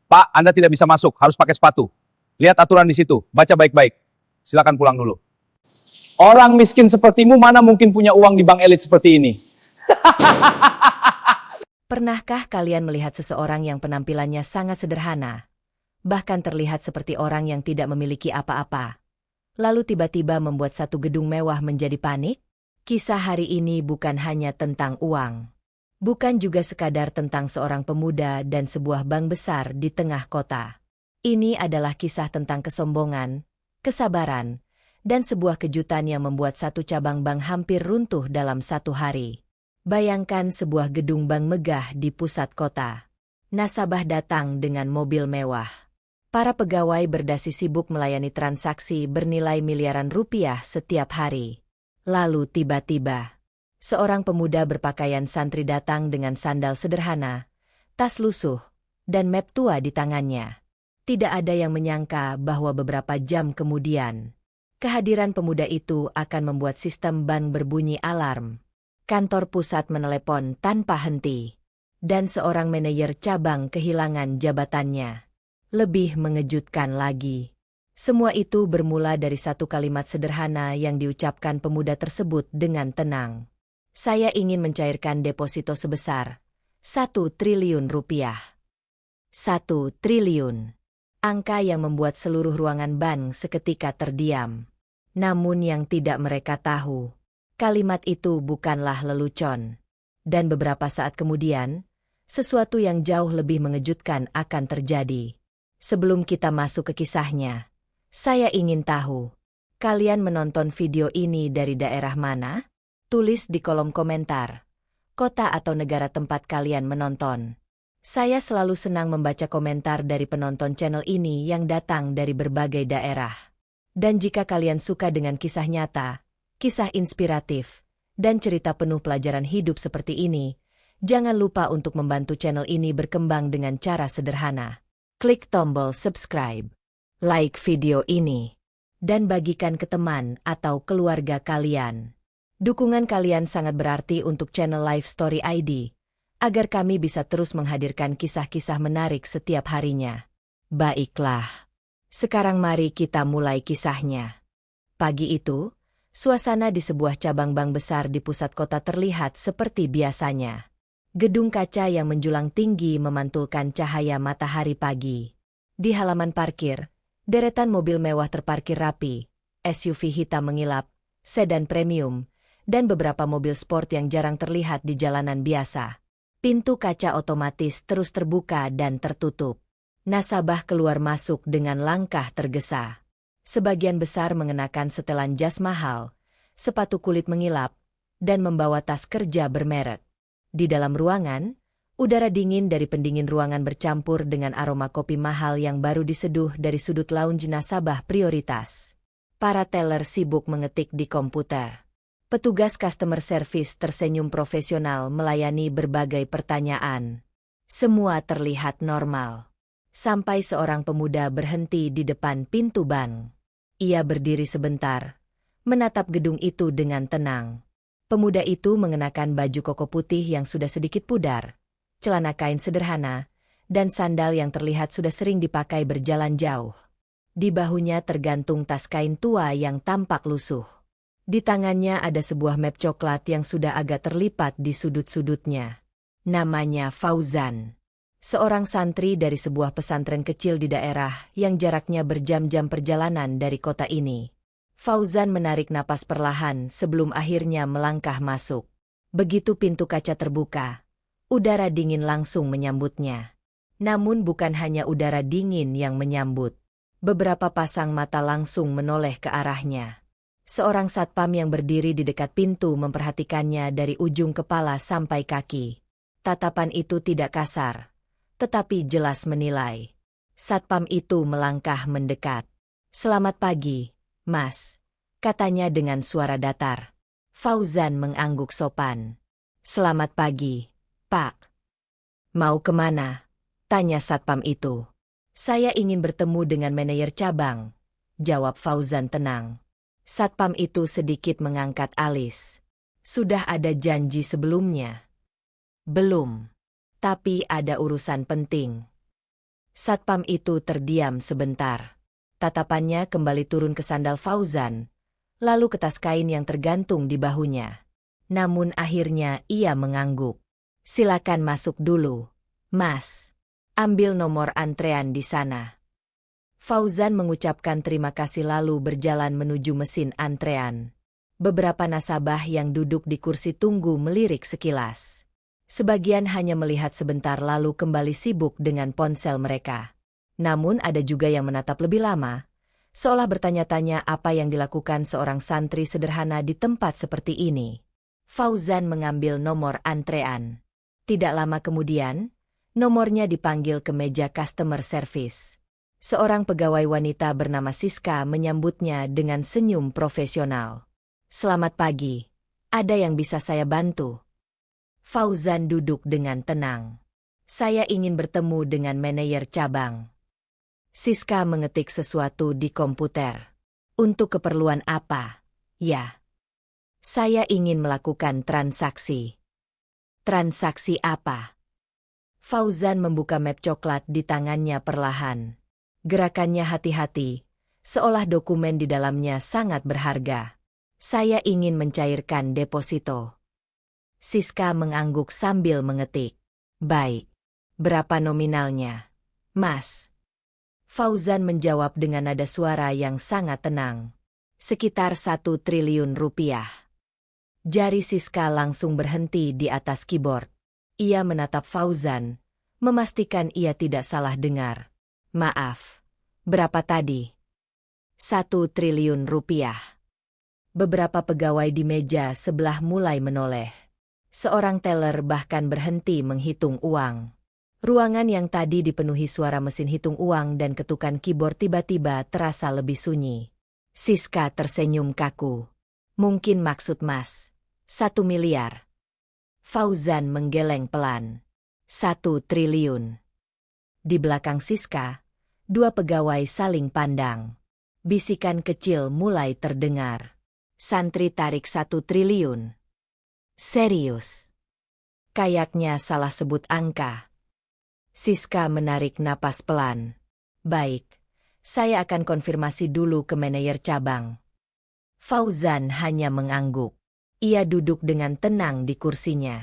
Pak, Anda tidak bisa masuk, harus pakai sepatu. Lihat aturan di situ, baca baik-baik. Silakan pulang dulu. Orang miskin sepertimu mana mungkin punya uang di bank elit seperti ini? Pernahkah kalian melihat seseorang yang penampilannya sangat sederhana, bahkan terlihat seperti orang yang tidak memiliki apa-apa, lalu tiba-tiba membuat satu gedung mewah menjadi panik? Kisah hari ini bukan hanya tentang uang. Bukan juga sekadar tentang seorang pemuda dan sebuah bank besar di tengah kota. Ini adalah kisah tentang kesombongan, kesabaran, dan sebuah kejutan yang membuat satu cabang bank hampir runtuh dalam satu hari. Bayangkan sebuah gedung bank megah di pusat kota. Nasabah datang dengan mobil mewah. Para pegawai berdasi sibuk melayani transaksi bernilai miliaran rupiah setiap hari. Lalu tiba-tiba, seorang pemuda berpakaian santri datang dengan sandal sederhana, tas lusuh, dan map tua di tangannya. Tidak ada yang menyangka bahwa beberapa jam kemudian, kehadiran pemuda itu akan membuat sistem bank berbunyi alarm. Kantor pusat menelepon tanpa henti, dan seorang manajer cabang kehilangan jabatannya. Lebih mengejutkan lagi, semua itu bermula dari satu kalimat sederhana yang diucapkan pemuda tersebut dengan tenang. Saya ingin mencairkan deposito sebesar 1 triliun rupiah. 1 triliun. Angka yang membuat seluruh ruangan bank seketika terdiam. Namun yang tidak mereka tahu, kalimat itu bukanlah lelucon. Dan beberapa saat kemudian, sesuatu yang jauh lebih mengejutkan akan terjadi. Sebelum kita masuk ke kisahnya, saya ingin tahu, kalian menonton video ini dari daerah mana? Tulis di kolom komentar, kota atau negara tempat kalian menonton. Saya selalu senang membaca komentar dari penonton channel ini yang datang dari berbagai daerah. Dan jika kalian suka dengan kisah nyata, kisah inspiratif, dan cerita penuh pelajaran hidup seperti ini, jangan lupa untuk membantu channel ini berkembang dengan cara sederhana. Klik tombol subscribe, like video ini, dan bagikan ke teman atau keluarga kalian. Dukungan kalian sangat berarti untuk channel Life Story ID, agar kami bisa terus menghadirkan kisah-kisah menarik setiap harinya. Baiklah, sekarang mari kita mulai kisahnya. Pagi itu, suasana di sebuah cabang bank besar di pusat kota terlihat seperti biasanya. Gedung kaca yang menjulang tinggi memantulkan cahaya matahari pagi. Di halaman parkir, deretan mobil mewah terparkir rapi, SUV hitam mengilap, sedan premium, dan beberapa mobil sport yang jarang terlihat di jalanan biasa. Pintu kaca otomatis terus terbuka dan tertutup. Nasabah keluar masuk dengan langkah tergesa. Sebagian besar mengenakan setelan jas mahal, sepatu kulit mengilap, dan membawa tas kerja bermerek. Di dalam ruangan, udara dingin dari pendingin ruangan bercampur dengan aroma kopi mahal yang baru diseduh dari sudut lounge nasabah prioritas. Para teller sibuk mengetik di komputer. Petugas customer service tersenyum profesional melayani berbagai pertanyaan. Semua terlihat normal. Sampai seorang pemuda berhenti di depan pintu bank. Ia berdiri sebentar, menatap gedung itu dengan tenang. Pemuda itu mengenakan baju koko putih yang sudah sedikit pudar, celana kain sederhana, dan sandal yang terlihat sudah sering dipakai berjalan jauh. Di bahunya tergantung tas kain tua yang tampak lusuh. Di tangannya ada sebuah map coklat yang sudah agak terlipat di sudut-sudutnya. Namanya Fauzan. Seorang santri dari sebuah pesantren kecil di daerah yang jaraknya berjam-jam perjalanan dari kota ini. Fauzan menarik napas perlahan sebelum akhirnya melangkah masuk. Begitu pintu kaca terbuka, udara dingin langsung menyambutnya. Namun bukan hanya udara dingin yang menyambut. Beberapa pasang mata langsung menoleh ke arahnya. Seorang satpam yang berdiri di dekat pintu memperhatikannya dari ujung kepala sampai kaki. Tatapan itu tidak kasar, tetapi jelas menilai. Satpam itu melangkah mendekat. "Selamat pagi, Mas," katanya dengan suara datar. Fauzan mengangguk sopan. "Selamat pagi, Pak." "Mau kemana?" tanya satpam itu. "Saya ingin bertemu dengan manajer cabang," jawab Fauzan tenang. Satpam itu sedikit mengangkat alis. "Sudah ada janji sebelumnya?" "Belum. Tapi ada urusan penting." Satpam itu terdiam sebentar. Tatapannya kembali turun ke sandal Fauzan, lalu ke tas kain yang tergantung di bahunya. Namun akhirnya ia mengangguk. Silakan masuk dulu, Mas. Ambil nomor antrean di sana. Fauzan mengucapkan terima kasih lalu berjalan menuju mesin antrean. Beberapa nasabah yang duduk di kursi tunggu melirik sekilas. Sebagian hanya melihat sebentar lalu kembali sibuk dengan ponsel mereka. Namun ada juga yang menatap lebih lama, seolah bertanya-tanya apa yang dilakukan seorang santri sederhana di tempat seperti ini. Fauzan mengambil nomor antrean. Tidak lama kemudian, nomornya dipanggil ke meja customer service. Seorang pegawai wanita bernama Siska menyambutnya dengan senyum profesional. Selamat pagi, ada yang bisa saya bantu? Fauzan duduk dengan tenang. Saya ingin bertemu dengan manajer cabang. Siska mengetik sesuatu di komputer. Untuk keperluan apa? Ya. Saya ingin melakukan transaksi. Transaksi apa? Fauzan membuka map coklat di tangannya perlahan. Gerakannya hati-hati, seolah dokumen di dalamnya sangat berharga. Saya ingin mencairkan deposito. Siska mengangguk sambil mengetik. Baik. Berapa nominalnya, Mas? Fauzan menjawab dengan nada suara yang sangat tenang. Sekitar 1 triliun rupiah. Jari Siska langsung berhenti di atas keyboard. Ia menatap Fauzan, memastikan ia tidak salah dengar. Maaf, berapa tadi? 1 triliun rupiah. Beberapa pegawai di meja sebelah mulai menoleh. Seorang teller bahkan berhenti menghitung uang. Ruangan yang tadi dipenuhi suara mesin hitung uang dan ketukan keyboard tiba-tiba terasa lebih sunyi. Siska tersenyum kaku. Mungkin maksud Mas, 1 miliar. Fauzan menggeleng pelan. 1 triliun. Di belakang Siska, 2 pegawai saling pandang. Bisikan kecil mulai terdengar. Santri tarik 1 triliun. Serius? Kayaknya salah sebut angka. Siska menarik napas pelan. Baik, saya akan konfirmasi dulu ke manajer cabang. Fauzan hanya mengangguk. Ia duduk dengan tenang di kursinya.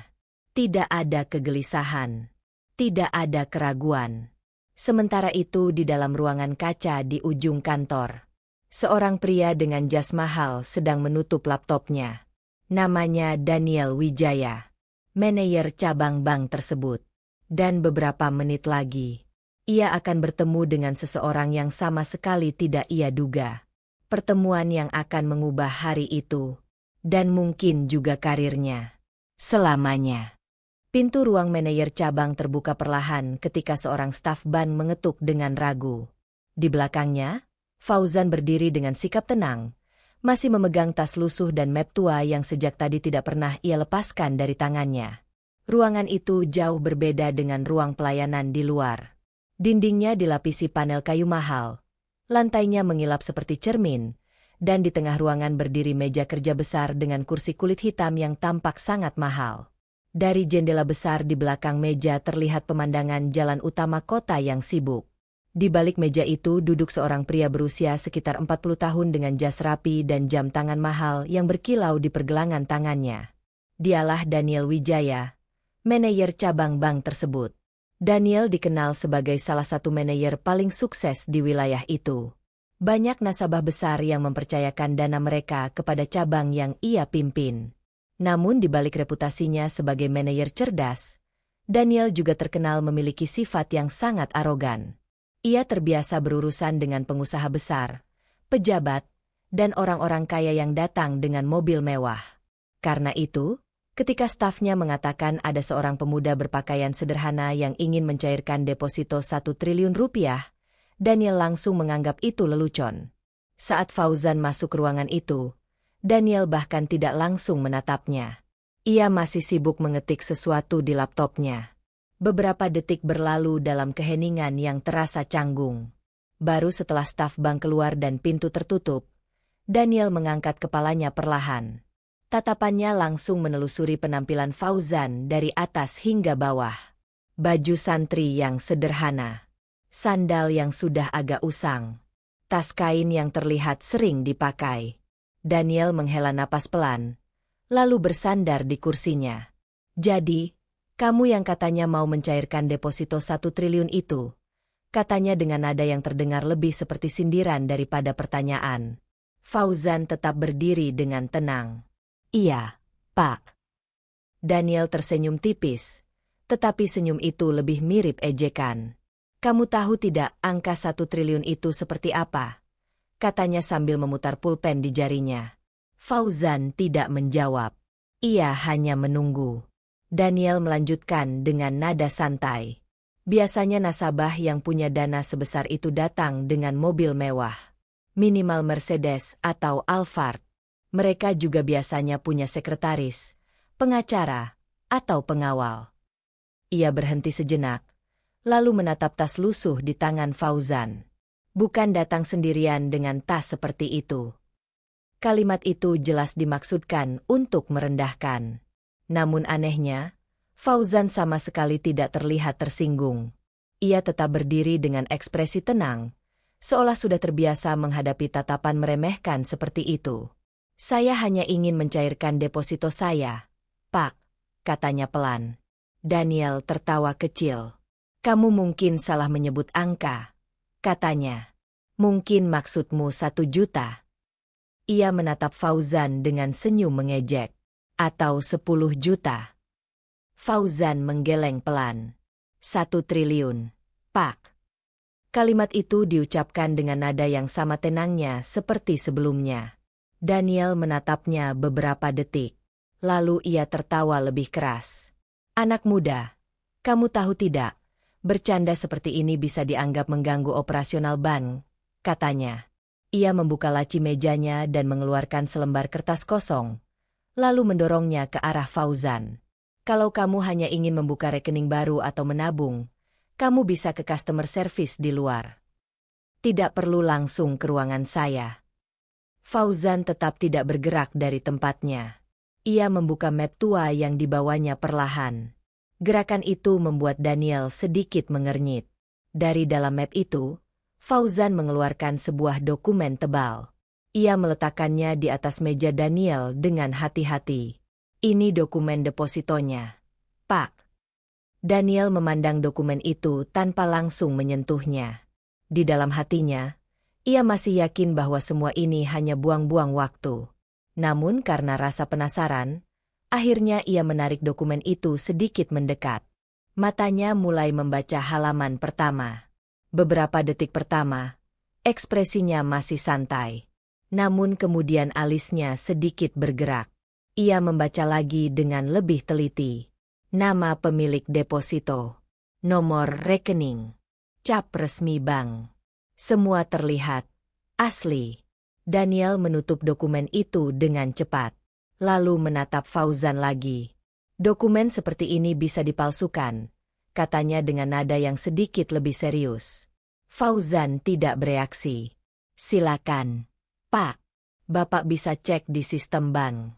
Tidak ada kegelisahan. Tidak ada keraguan. Sementara itu di dalam ruangan kaca di ujung kantor, seorang pria dengan jas mahal sedang menutup laptopnya. Namanya Daniel Wijaya, manajer cabang bank tersebut. Dan beberapa menit lagi, ia akan bertemu dengan seseorang yang sama sekali tidak ia duga. Pertemuan yang akan mengubah hari itu, dan mungkin juga karirnya. Selamanya. Pintu ruang manajer cabang terbuka perlahan ketika seorang staf ban mengetuk dengan ragu. Di belakangnya, Fauzan berdiri dengan sikap tenang, masih memegang tas lusuh dan map tua yang sejak tadi tidak pernah ia lepaskan dari tangannya. Ruangan itu jauh berbeda dengan ruang pelayanan di luar. Dindingnya dilapisi panel kayu mahal, lantainya mengilap seperti cermin, dan di tengah ruangan berdiri meja kerja besar dengan kursi kulit hitam yang tampak sangat mahal. Dari jendela besar di belakang meja terlihat pemandangan jalan utama kota yang sibuk. Di balik meja itu duduk seorang pria berusia sekitar 40 tahun dengan jas rapi dan jam tangan mahal yang berkilau di pergelangan tangannya. Dialah Daniel Wijaya, manajer cabang bank tersebut. Daniel dikenal sebagai salah satu manajer paling sukses di wilayah itu. Banyak nasabah besar yang mempercayakan dana mereka kepada cabang yang ia pimpin. Namun di balik reputasinya sebagai manajer cerdas, Daniel juga terkenal memiliki sifat yang sangat arogan. Ia terbiasa berurusan dengan pengusaha besar, pejabat, dan orang-orang kaya yang datang dengan mobil mewah. Karena itu, ketika stafnya mengatakan ada seorang pemuda berpakaian sederhana yang ingin mencairkan deposito 1 triliun rupiah, Daniel langsung menganggap itu lelucon. Saat Fauzan masuk ruangan itu, Daniel bahkan tidak langsung menatapnya. Ia masih sibuk mengetik sesuatu di laptopnya. Beberapa detik berlalu dalam keheningan yang terasa canggung. Baru setelah staf bank keluar dan pintu tertutup, Daniel mengangkat kepalanya perlahan. Tatapannya langsung menelusuri penampilan Fauzan dari atas hingga bawah. Baju santri yang sederhana, sandal yang sudah agak usang, tas kain yang terlihat sering dipakai. Daniel menghela napas pelan, lalu bersandar di kursinya. Jadi, kamu yang katanya mau mencairkan deposito 1 triliun itu, katanya dengan nada yang terdengar lebih seperti sindiran daripada pertanyaan. Fauzan tetap berdiri dengan tenang. Iya, Pak. Daniel tersenyum tipis, tetapi senyum itu lebih mirip ejekan. Kamu tahu tidak angka 1 triliun itu seperti apa? Katanya sambil memutar pulpen di jarinya. Fauzan tidak menjawab. Ia hanya menunggu. Daniel melanjutkan dengan nada santai. Biasanya nasabah yang punya dana sebesar itu datang dengan mobil mewah. Minimal Mercedes atau Alphard. Mereka juga biasanya punya sekretaris, pengacara, atau pengawal. Ia berhenti sejenak, lalu menatap tas lusuh di tangan Fauzan. Bukan datang sendirian dengan tas seperti itu. Kalimat itu jelas dimaksudkan untuk merendahkan. Namun anehnya, Fauzan sama sekali tidak terlihat tersinggung. Ia tetap berdiri dengan ekspresi tenang, seolah sudah terbiasa menghadapi tatapan meremehkan seperti itu. Saya hanya ingin mencairkan deposito saya, Pak, katanya pelan. Daniel tertawa kecil. Kamu mungkin salah menyebut angka, katanya. Mungkin maksudmu 1 juta. Ia menatap Fauzan dengan senyum mengejek. Atau 10 juta. Fauzan menggeleng pelan. 1 triliun, Pak. Kalimat itu diucapkan dengan nada yang sama tenangnya seperti sebelumnya. Daniel menatapnya beberapa detik. Lalu ia tertawa lebih keras. Anak muda, kamu tahu tidak, bercanda seperti ini bisa dianggap mengganggu operasional bank, katanya. Ia membuka laci mejanya dan mengeluarkan selembar kertas kosong, lalu mendorongnya ke arah Fauzan. Kalau kamu hanya ingin membuka rekening baru atau menabung, kamu bisa ke customer service di luar. Tidak perlu langsung ke ruangan saya. Fauzan tetap tidak bergerak dari tempatnya. Ia membuka map tua yang dibawanya perlahan. Gerakan itu membuat Daniel sedikit mengernyit. Dari dalam map itu, Fauzan mengeluarkan sebuah dokumen tebal. Ia meletakkannya di atas meja Daniel dengan hati-hati. Ini dokumen depositonya, Pak. Daniel memandang dokumen itu tanpa langsung menyentuhnya. Di dalam hatinya, ia masih yakin bahwa semua ini hanya buang-buang waktu. Namun karena rasa penasaran, akhirnya ia menarik dokumen itu sedikit mendekat. Matanya mulai membaca halaman pertama. Beberapa detik pertama, ekspresinya masih santai. Namun kemudian alisnya sedikit bergerak. Ia membaca lagi dengan lebih teliti. Nama pemilik deposito, nomor rekening, cap resmi bank. Semua terlihat asli. Daniel menutup dokumen itu dengan cepat, lalu menatap Fauzan lagi. Dokumen seperti ini bisa dipalsukan, katanya dengan nada yang sedikit lebih serius. Fauzan tidak bereaksi. Silakan, Pak. Bapak bisa cek di sistem bank.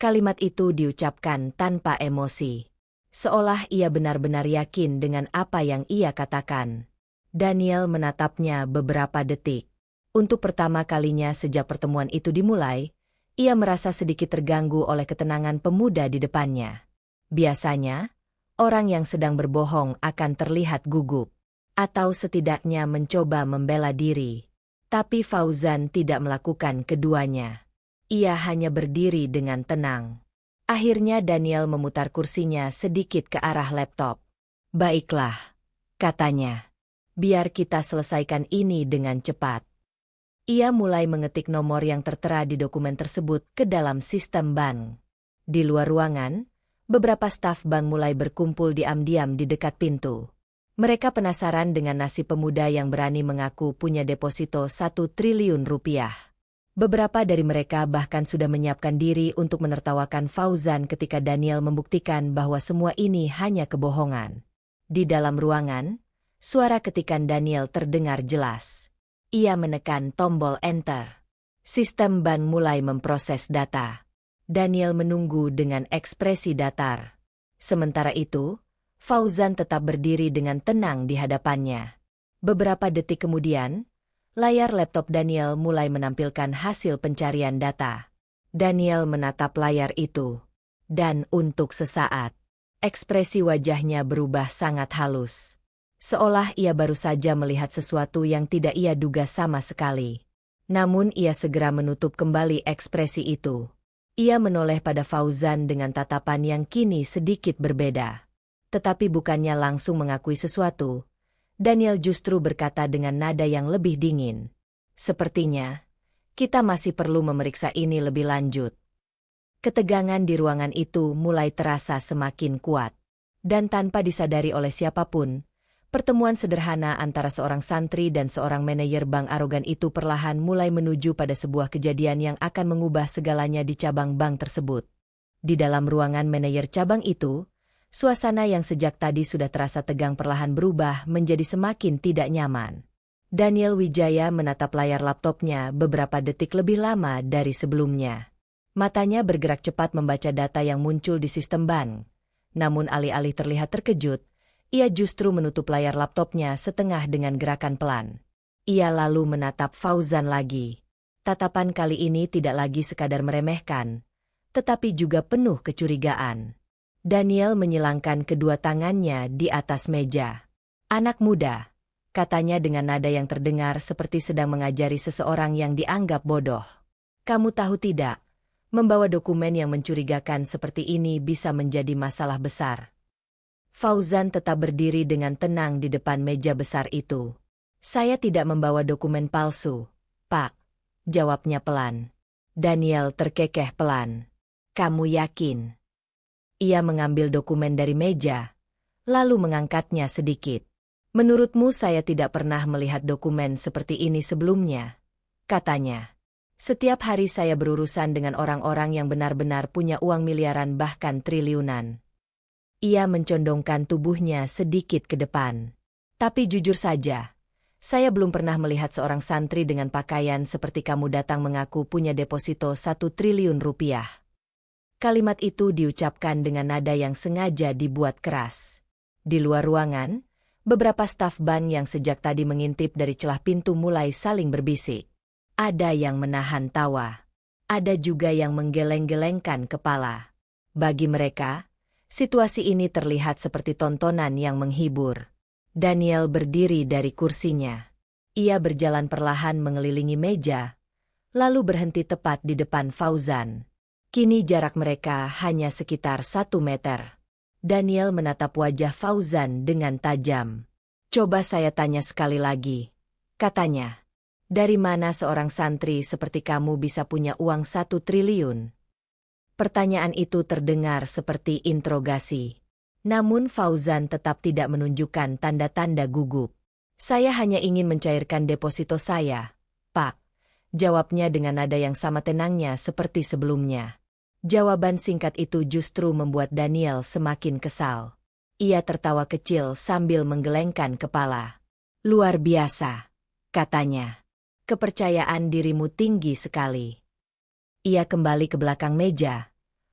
Kalimat itu diucapkan tanpa emosi, seolah ia benar-benar yakin dengan apa yang ia katakan. Daniel menatapnya beberapa detik. Untuk pertama kalinya sejak pertemuan itu dimulai, ia merasa sedikit terganggu oleh ketenangan pemuda di depannya. Biasanya, orang yang sedang berbohong akan terlihat gugup, atau setidaknya mencoba membela diri. Tapi Fauzan tidak melakukan keduanya. Ia hanya berdiri dengan tenang. Akhirnya Daniel memutar kursinya sedikit ke arah laptop. Baiklah, katanya. Biar kita selesaikan ini dengan cepat. Ia mulai mengetik nomor yang tertera di dokumen tersebut ke dalam sistem bank. Di luar ruangan, beberapa staf bank mulai berkumpul diam-diam di dekat pintu. Mereka penasaran dengan nasib pemuda yang berani mengaku punya deposito 1 triliun rupiah. Beberapa dari mereka bahkan sudah menyiapkan diri untuk menertawakan Fauzan ketika Daniel membuktikan bahwa semua ini hanya kebohongan. Di dalam ruangan, suara ketikan Daniel terdengar jelas. Ia menekan tombol enter. Sistem bank mulai memproses data. Daniel menunggu dengan ekspresi datar. Sementara itu, Fauzan tetap berdiri dengan tenang di hadapannya. Beberapa detik kemudian, layar laptop Daniel mulai menampilkan hasil pencarian data. Daniel menatap layar itu. Dan untuk sesaat, ekspresi wajahnya berubah sangat halus. Seolah ia baru saja melihat sesuatu yang tidak ia duga sama sekali. Namun ia segera menutup kembali ekspresi itu. Ia menoleh pada Fauzan dengan tatapan yang kini sedikit berbeda. Tetapi bukannya langsung mengakui sesuatu, Daniel justru berkata dengan nada yang lebih dingin. Sepertinya, kita masih perlu memeriksa ini lebih lanjut. Ketegangan di ruangan itu mulai terasa semakin kuat. Dan tanpa disadari oleh siapapun, pertemuan sederhana antara seorang santri dan seorang manajer bank arogan itu perlahan mulai menuju pada sebuah kejadian yang akan mengubah segalanya di cabang bank tersebut. Di dalam ruangan manajer cabang itu, suasana yang sejak tadi sudah terasa tegang perlahan berubah menjadi semakin tidak nyaman. Daniel Wijaya menatap layar laptopnya beberapa detik lebih lama dari sebelumnya. Matanya bergerak cepat membaca data yang muncul di sistem bank. Namun alih-alih terlihat terkejut, ia justru menutup layar laptopnya setengah dengan gerakan pelan. Ia lalu menatap Fauzan lagi. Tatapan kali ini tidak lagi sekadar meremehkan, tetapi juga penuh kecurigaan. Daniel menyilangkan kedua tangannya di atas meja. "Anak muda," katanya dengan nada yang terdengar seperti sedang mengajari seseorang yang dianggap bodoh. "Kamu tahu tidak, membawa dokumen yang mencurigakan seperti ini bisa menjadi masalah besar." Fauzan tetap berdiri dengan tenang di depan meja besar itu. "Saya tidak membawa dokumen palsu, Pak," jawabnya pelan. Daniel terkekeh pelan. "Kamu yakin?" Ia mengambil dokumen dari meja, lalu mengangkatnya sedikit. "Menurutmu saya tidak pernah melihat dokumen seperti ini sebelumnya," katanya. "Setiap hari saya berurusan dengan orang-orang yang benar-benar punya uang miliaran bahkan triliunan." Ia mencondongkan tubuhnya sedikit ke depan. "Tapi jujur saja, saya belum pernah melihat seorang santri dengan pakaian seperti kamu datang mengaku punya deposito 1 triliun rupiah. Kalimat itu diucapkan dengan nada yang sengaja dibuat keras. Di luar ruangan, beberapa staf bank yang sejak tadi mengintip dari celah pintu mulai saling berbisik. Ada yang menahan tawa. Ada juga yang menggeleng-gelengkan kepala. Bagi mereka, situasi ini terlihat seperti tontonan yang menghibur. Daniel berdiri dari kursinya. Ia berjalan perlahan mengelilingi meja, lalu berhenti tepat di depan Fauzan. Kini jarak mereka hanya sekitar 1 meter. Daniel menatap wajah Fauzan dengan tajam. "Coba saya tanya sekali lagi," katanya. "Dari mana seorang santri seperti kamu bisa punya uang 1 triliun? Pertanyaan itu terdengar seperti interogasi. Namun Fauzan tetap tidak menunjukkan tanda-tanda gugup. "Saya hanya ingin mencairkan deposito saya, Pak," jawabnya dengan nada yang sama tenangnya seperti sebelumnya. Jawaban singkat itu justru membuat Daniel semakin kesal. Ia tertawa kecil sambil menggelengkan kepala. "Luar biasa," katanya. "Kepercayaan dirimu tinggi sekali." Ia kembali ke belakang meja,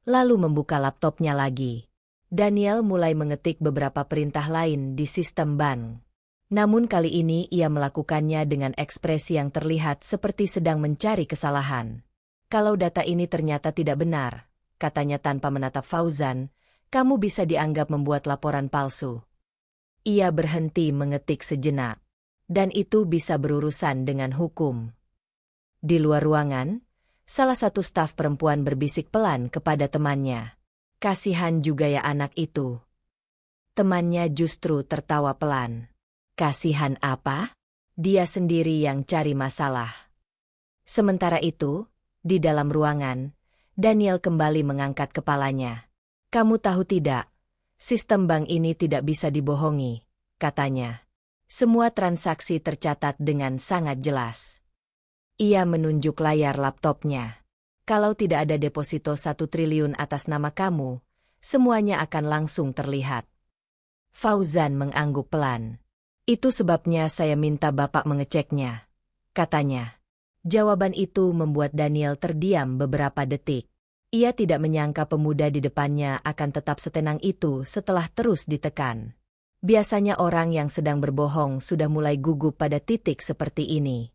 lalu membuka laptopnya lagi. Daniel mulai mengetik beberapa perintah lain di sistem bank. Namun kali ini ia melakukannya dengan ekspresi yang terlihat seperti sedang mencari kesalahan. "Kalau data ini ternyata tidak benar," katanya tanpa menatap Fauzan, "kamu bisa dianggap membuat laporan palsu." Ia berhenti mengetik sejenak. Dan itu bisa berurusan dengan hukum. Di luar ruangan, salah satu staf perempuan berbisik pelan kepada temannya. "Kasihan juga ya anak itu." Temannya justru tertawa pelan. "Kasihan apa? Dia sendiri yang cari masalah." Sementara itu, di dalam ruangan, Daniel kembali mengangkat kepalanya. "Kamu tahu tidak, sistem bank ini tidak bisa dibohongi," katanya. "Semua transaksi tercatat dengan sangat jelas." Ia menunjuk layar laptopnya. "Kalau tidak ada deposito 1 triliun atas nama kamu, semuanya akan langsung terlihat." Fauzan mengangguk pelan. "Itu sebabnya saya minta Bapak mengeceknya," katanya. Jawaban itu membuat Daniel terdiam beberapa detik. Ia tidak menyangka pemuda di depannya akan tetap setenang itu setelah terus ditekan. Biasanya orang yang sedang berbohong sudah mulai gugup pada titik seperti ini.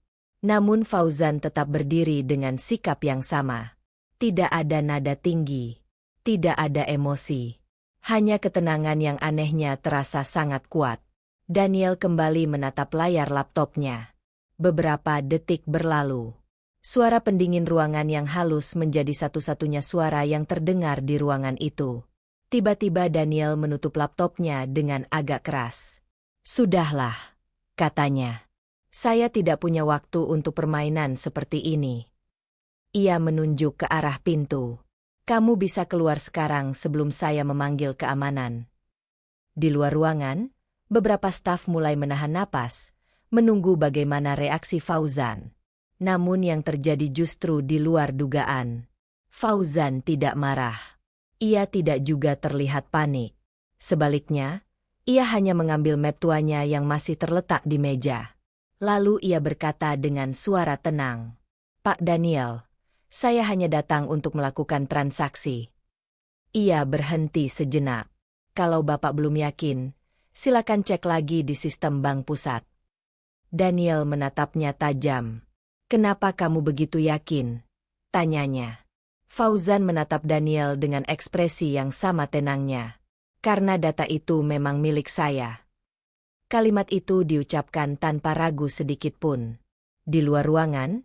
Namun Fauzan tetap berdiri dengan sikap yang sama. Tidak ada nada tinggi. Tidak ada emosi. Hanya ketenangan yang anehnya terasa sangat kuat. Daniel kembali menatap layar laptopnya. Beberapa detik berlalu. Suara pendingin ruangan yang halus menjadi satu-satunya suara yang terdengar di ruangan itu. Tiba-tiba Daniel menutup laptopnya dengan agak keras. "Sudahlah," katanya. "Saya tidak punya waktu untuk permainan seperti ini." Ia menunjuk ke arah pintu. "Kamu bisa keluar sekarang sebelum saya memanggil keamanan." Di luar ruangan, beberapa staf mulai menahan napas, menunggu bagaimana reaksi Fauzan. Namun yang terjadi justru di luar dugaan. Fauzan tidak marah. Ia tidak juga terlihat panik. Sebaliknya, ia hanya mengambil map tuanya yang masih terletak di meja. Lalu ia berkata dengan suara tenang, "Pak Daniel, saya hanya datang untuk melakukan transaksi." Ia berhenti sejenak. "Kalau Bapak belum yakin, silakan cek lagi di sistem bank pusat." Daniel menatapnya tajam. "Kenapa kamu begitu yakin?" tanyanya. Fauzan menatap Daniel dengan ekspresi yang sama tenangnya. "Karena data itu memang milik saya." Kalimat itu diucapkan tanpa ragu sedikit pun. Di luar ruangan,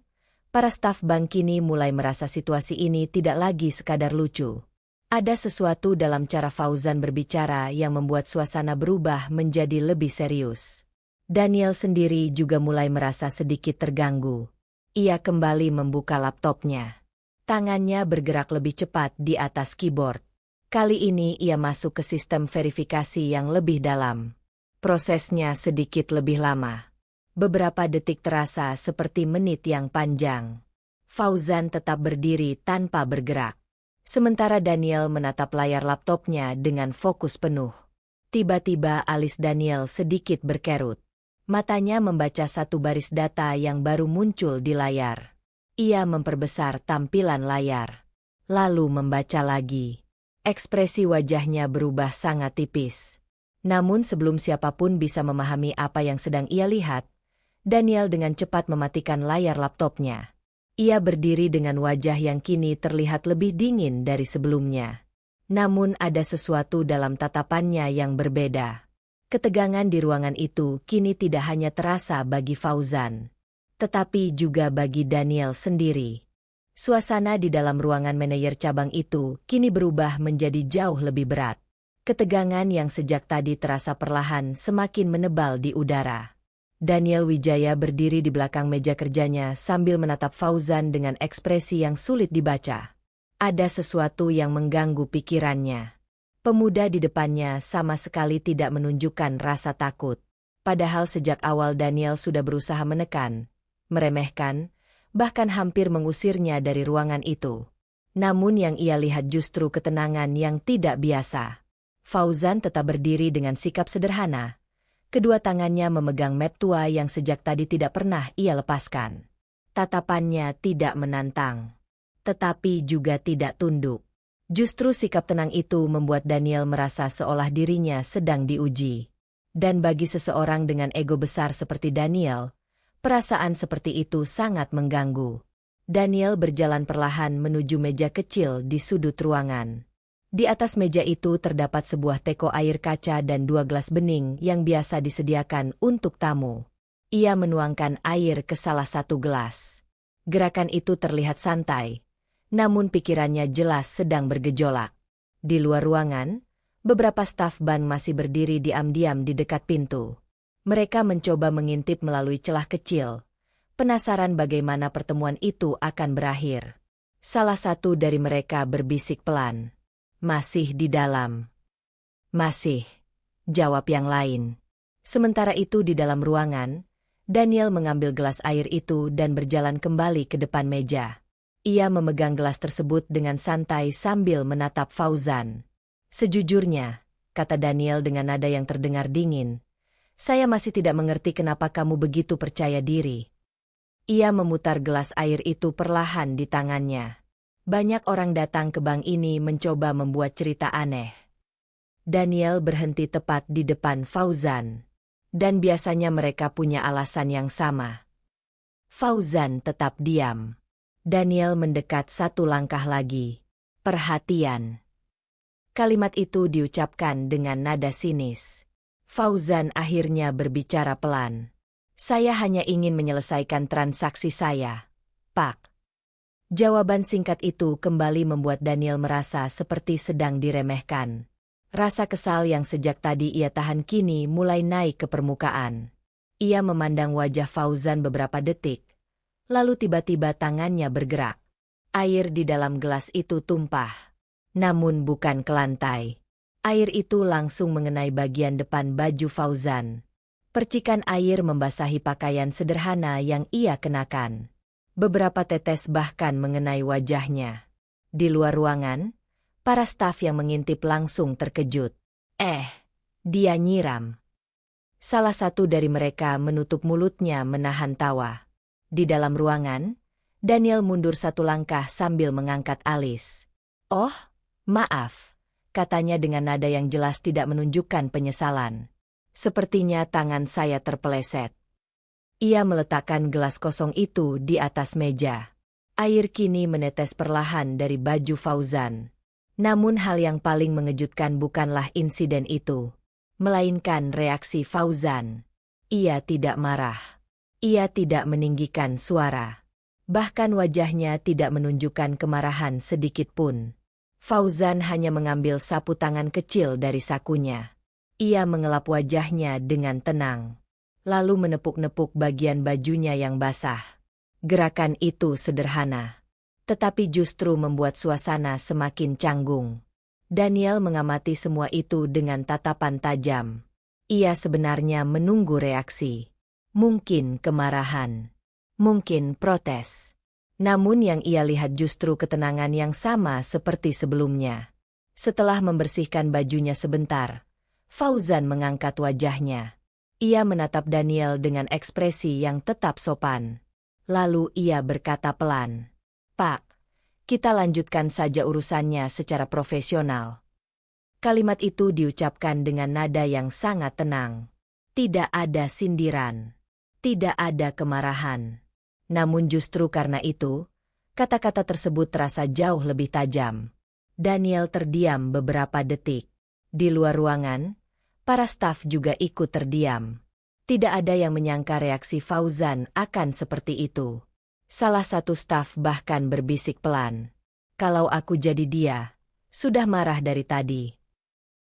para staf bank kini mulai merasa situasi ini tidak lagi sekadar lucu. Ada sesuatu dalam cara Fauzan berbicara yang membuat suasana berubah menjadi lebih serius. Daniel sendiri juga mulai merasa sedikit terganggu. Ia kembali membuka laptopnya. Tangannya bergerak lebih cepat di atas keyboard. Kali ini ia masuk ke sistem verifikasi yang lebih dalam. Prosesnya sedikit lebih lama. Beberapa detik terasa seperti menit yang panjang. Fauzan tetap berdiri tanpa bergerak. Sementara Daniel menatap layar laptopnya dengan fokus penuh. Tiba-tiba alis Daniel sedikit berkerut. Matanya membaca satu baris data yang baru muncul di layar. Ia memperbesar tampilan layar. Lalu membaca lagi. Ekspresi wajahnya berubah sangat tipis. Namun sebelum siapapun bisa memahami apa yang sedang ia lihat, Daniel dengan cepat mematikan layar laptopnya. Ia berdiri dengan wajah yang kini terlihat lebih dingin dari sebelumnya. Namun ada sesuatu dalam tatapannya yang berbeda. Ketegangan di ruangan itu kini tidak hanya terasa bagi Fauzan, tetapi juga bagi Daniel sendiri. Suasana di dalam ruangan manajer cabang itu kini berubah menjadi jauh lebih berat. Ketegangan yang sejak tadi terasa perlahan semakin menebal di udara. Daniel Wijaya berdiri di belakang meja kerjanya sambil menatap Fauzan dengan ekspresi yang sulit dibaca. Ada sesuatu yang mengganggu pikirannya. Pemuda di depannya sama sekali tidak menunjukkan rasa takut. Padahal sejak awal Daniel sudah berusaha menekan, meremehkan, bahkan hampir mengusirnya dari ruangan itu. Namun yang ia lihat justru ketenangan yang tidak biasa. Fauzan tetap berdiri dengan sikap sederhana. Kedua tangannya memegang map tua yang sejak tadi tidak pernah ia lepaskan. Tatapannya tidak menantang, tetapi juga tidak tunduk. Justru sikap tenang itu membuat Daniel merasa seolah dirinya sedang diuji. Dan bagi seseorang dengan ego besar seperti Daniel, perasaan seperti itu sangat mengganggu. Daniel berjalan perlahan menuju meja kecil di sudut ruangan. Di atas meja itu terdapat sebuah teko air kaca dan 2 gelas bening yang biasa disediakan untuk tamu. Ia menuangkan air ke salah satu gelas. Gerakan itu terlihat santai, namun pikirannya jelas sedang bergejolak. Di luar ruangan, beberapa staf bank masih berdiri diam-diam di dekat pintu. Mereka mencoba mengintip melalui celah kecil, penasaran bagaimana pertemuan itu akan berakhir. Salah satu dari mereka berbisik pelan. "Masih di dalam." "Masih," jawab yang lain. Sementara itu di dalam ruangan, Daniel mengambil gelas air itu dan berjalan kembali ke depan meja. Ia memegang gelas tersebut dengan santai sambil menatap Fauzan. "Sejujurnya," kata Daniel dengan nada yang terdengar dingin, "saya masih tidak mengerti kenapa kamu begitu percaya diri." Ia memutar gelas air itu perlahan di tangannya. Banyak orang datang ke bank ini mencoba membuat cerita aneh. Daniel berhenti tepat di depan Fauzan. Dan biasanya mereka punya alasan yang sama. Fauzan tetap diam. Daniel mendekat satu langkah lagi. Perhatian. Kalimat itu diucapkan dengan nada sinis. Fauzan akhirnya berbicara pelan. Saya hanya ingin menyelesaikan transaksi saya, Pak. Jawaban singkat itu kembali membuat Daniel merasa seperti sedang diremehkan. Rasa kesal yang sejak tadi ia tahan kini mulai naik ke permukaan. Ia memandang wajah Fauzan beberapa detik. Lalu tiba-tiba tangannya bergerak. Air di dalam gelas itu tumpah. Namun bukan ke lantai. Air itu langsung mengenai bagian depan baju Fauzan. Percikan air membasahi pakaian sederhana yang ia kenakan. Beberapa tetes bahkan mengenai wajahnya. Di luar ruangan, para staf yang mengintip langsung terkejut. Dia nyiram. Salah satu dari mereka menutup mulutnya menahan tawa. Di dalam ruangan, Daniel mundur satu langkah sambil mengangkat alis. Oh, maaf, katanya dengan nada yang jelas tidak menunjukkan penyesalan. Sepertinya tangan saya terpeleset. Ia meletakkan gelas kosong itu di atas meja. Air kini menetes perlahan dari baju Fauzan. Namun hal yang paling mengejutkan bukanlah insiden itu, melainkan reaksi Fauzan. Ia tidak marah. Ia tidak meninggikan suara. Bahkan wajahnya tidak menunjukkan kemarahan sedikit pun. Fauzan hanya mengambil sapu tangan kecil dari sakunya. Ia mengelap wajahnya dengan tenang. Lalu menepuk-nepuk bagian bajunya yang basah. Gerakan itu sederhana. Tetapi justru membuat suasana semakin canggung. Daniel mengamati semua itu dengan tatapan tajam. Ia sebenarnya menunggu reaksi. Mungkin kemarahan. Mungkin protes. Namun yang ia lihat justru ketenangan yang sama seperti sebelumnya. Setelah membersihkan bajunya sebentar, Fauzan mengangkat wajahnya. Ia menatap Daniel dengan ekspresi yang tetap sopan. Lalu ia berkata pelan, "Pak, kita lanjutkan saja urusannya secara profesional." Kalimat itu diucapkan dengan nada yang sangat tenang. Tidak ada sindiran. Tidak ada kemarahan. Namun justru karena itu, kata-kata tersebut terasa jauh lebih tajam. Daniel terdiam beberapa detik. Di luar ruangan, para staf juga ikut terdiam. Tidak ada yang menyangka reaksi Fauzan akan seperti itu. Salah satu staf bahkan berbisik pelan. "Kalau aku jadi dia, sudah marah dari tadi."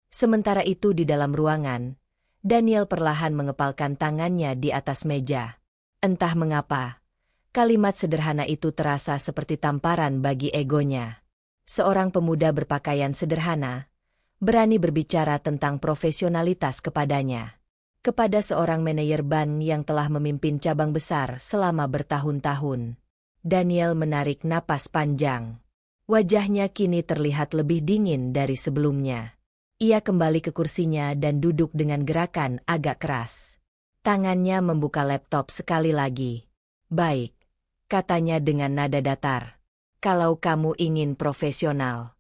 Sementara itu di dalam ruangan, Daniel perlahan mengepalkan tangannya di atas meja. Entah mengapa, kalimat sederhana itu terasa seperti tamparan bagi egonya. Seorang pemuda berpakaian sederhana, berani berbicara tentang profesionalitas kepadanya. Kepada seorang manajer bank yang telah memimpin cabang besar selama bertahun-tahun. Daniel menarik napas panjang. Wajahnya kini terlihat lebih dingin dari sebelumnya. Ia kembali ke kursinya dan duduk dengan gerakan agak keras. Tangannya membuka laptop sekali lagi. "Baik," katanya dengan nada datar. "Kalau kamu ingin profesional."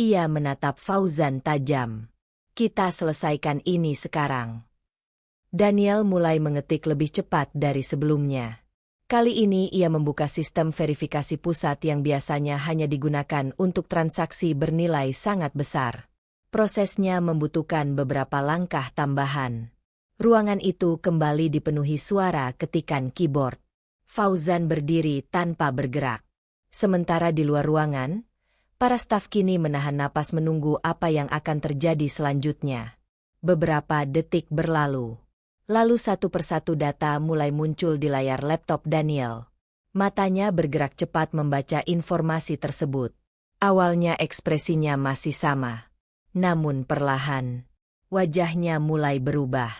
Ia menatap Fauzan tajam. "Kita selesaikan ini sekarang." Daniel mulai mengetik lebih cepat dari sebelumnya. Kali ini ia membuka sistem verifikasi pusat yang biasanya hanya digunakan untuk transaksi bernilai sangat besar. Prosesnya membutuhkan beberapa langkah tambahan. Ruangan itu kembali dipenuhi suara ketikan keyboard. Fauzan berdiri tanpa bergerak. Sementara di luar ruangan, para staf kini menahan napas menunggu apa yang akan terjadi selanjutnya. Beberapa detik berlalu. Lalu satu persatu data mulai muncul di layar laptop Daniel. Matanya bergerak cepat membaca informasi tersebut. Awalnya ekspresinya masih sama. Namun perlahan, wajahnya mulai berubah.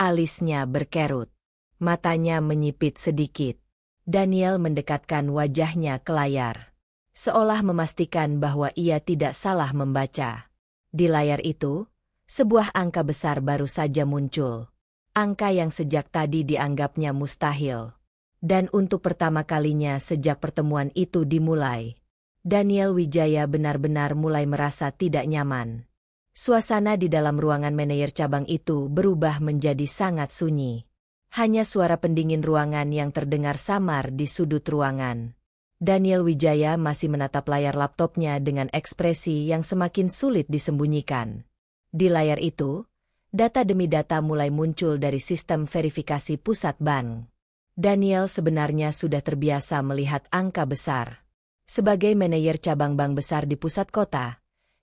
Alisnya berkerut. Matanya menyipit sedikit. Daniel mendekatkan wajahnya ke layar. Seolah memastikan bahwa ia tidak salah membaca. Di layar itu, sebuah angka besar baru saja muncul. Angka yang sejak tadi dianggapnya mustahil. Dan untuk pertama kalinya sejak pertemuan itu dimulai, Daniel Wijaya benar-benar mulai merasa tidak nyaman. Suasana di dalam ruangan manajer cabang itu berubah menjadi sangat sunyi. Hanya suara pendingin ruangan yang terdengar samar di sudut ruangan. Daniel Wijaya masih menatap layar laptopnya dengan ekspresi yang semakin sulit disembunyikan. Di layar itu, data demi data mulai muncul dari sistem verifikasi pusat bank. Daniel sebenarnya sudah terbiasa melihat angka besar. Sebagai manajer cabang bank besar di pusat kota,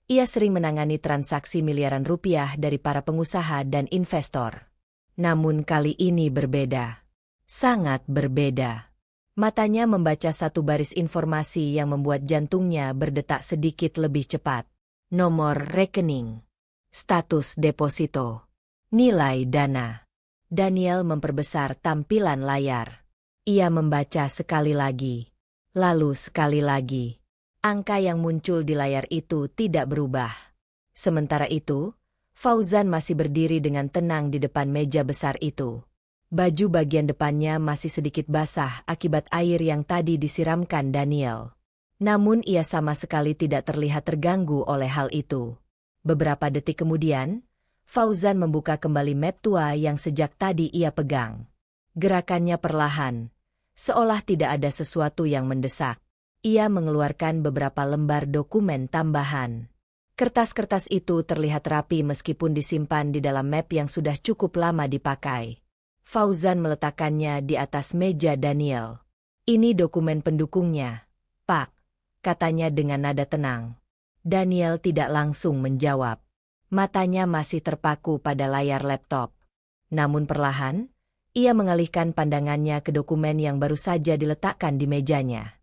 ia sering menangani transaksi miliaran rupiah dari para pengusaha dan investor. Namun kali ini berbeda. Sangat berbeda. Matanya membaca satu baris informasi yang membuat jantungnya berdetak sedikit lebih cepat. Nomor rekening. Status deposito. Nilai dana. Daniel memperbesar tampilan layar. Ia membaca sekali lagi. Lalu sekali lagi. Angka yang muncul di layar itu tidak berubah. Sementara itu, Fauzan masih berdiri dengan tenang di depan meja besar itu. Baju bagian depannya masih sedikit basah akibat air yang tadi disiramkan Daniel. Namun ia sama sekali tidak terlihat terganggu oleh hal itu. Beberapa detik kemudian, Fauzan membuka kembali map tua yang sejak tadi ia pegang. Gerakannya perlahan, seolah tidak ada sesuatu yang mendesak. Ia mengeluarkan beberapa lembar dokumen tambahan. Kertas-kertas itu terlihat rapi meskipun disimpan di dalam map yang sudah cukup lama dipakai. Fauzan meletakkannya di atas meja Daniel. Ini dokumen pendukungnya, Pak, katanya dengan nada tenang. Daniel tidak langsung menjawab. Matanya masih terpaku pada layar laptop. Namun perlahan, ia mengalihkan pandangannya ke dokumen yang baru saja diletakkan di mejanya.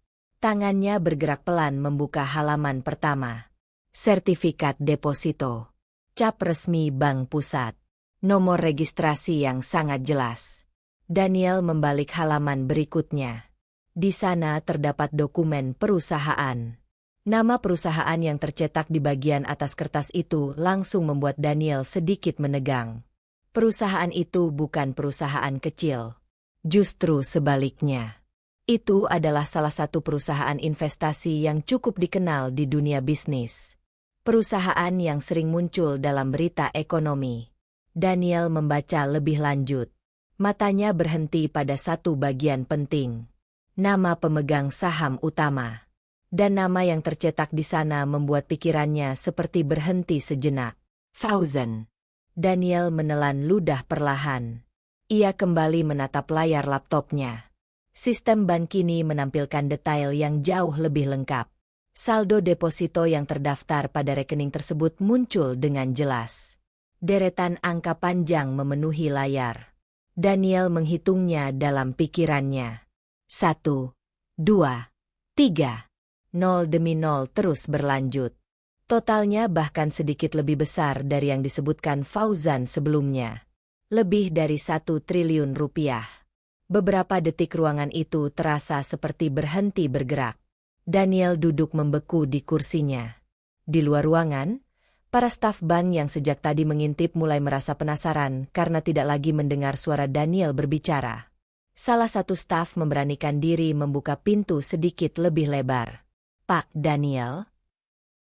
Tangannya bergerak pelan membuka halaman pertama. Sertifikat deposito. Cap resmi Bank Pusat. Nomor registrasi yang sangat jelas. Daniel membalik halaman berikutnya. Di sana terdapat dokumen perusahaan. Nama perusahaan yang tercetak di bagian atas kertas itu langsung membuat Daniel sedikit menegang. Perusahaan itu bukan perusahaan kecil. Justru sebaliknya. Itu adalah salah satu perusahaan investasi yang cukup dikenal di dunia bisnis. Perusahaan yang sering muncul dalam berita ekonomi. Daniel membaca lebih lanjut. Matanya berhenti pada satu bagian penting. Nama pemegang saham utama. Dan nama yang tercetak di sana membuat pikirannya seperti berhenti sejenak. Fauzan. Daniel menelan ludah perlahan. Ia kembali menatap layar laptopnya. Sistem bank kini menampilkan detail yang jauh lebih lengkap. Saldo deposito yang terdaftar pada rekening tersebut muncul dengan jelas. Deretan angka panjang memenuhi layar. Daniel menghitungnya dalam pikirannya. 1, 2, 3. 0 demi 0 terus berlanjut. Totalnya bahkan sedikit lebih besar dari yang disebutkan Fauzan sebelumnya. Lebih dari 1 triliun rupiah. Beberapa detik ruangan itu terasa seperti berhenti bergerak. Daniel duduk membeku di kursinya. Di luar ruangan, para staf bank yang sejak tadi mengintip mulai merasa penasaran karena tidak lagi mendengar suara Daniel berbicara. Salah satu staf memberanikan diri membuka pintu sedikit lebih lebar. Pak Daniel?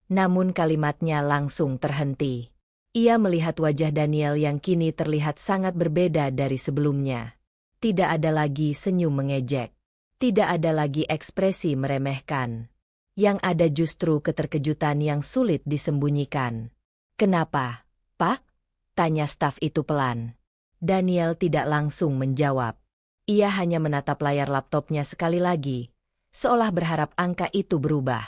Namun kalimatnya langsung terhenti. Ia melihat wajah Daniel yang kini terlihat sangat berbeda dari sebelumnya. Tidak ada lagi senyum mengejek. Tidak ada lagi ekspresi meremehkan. Yang ada justru keterkejutan yang sulit disembunyikan. Kenapa, Pak? Tanya staf itu pelan. Daniel tidak langsung menjawab. Ia hanya menatap layar laptopnya sekali lagi, seolah berharap angka itu berubah.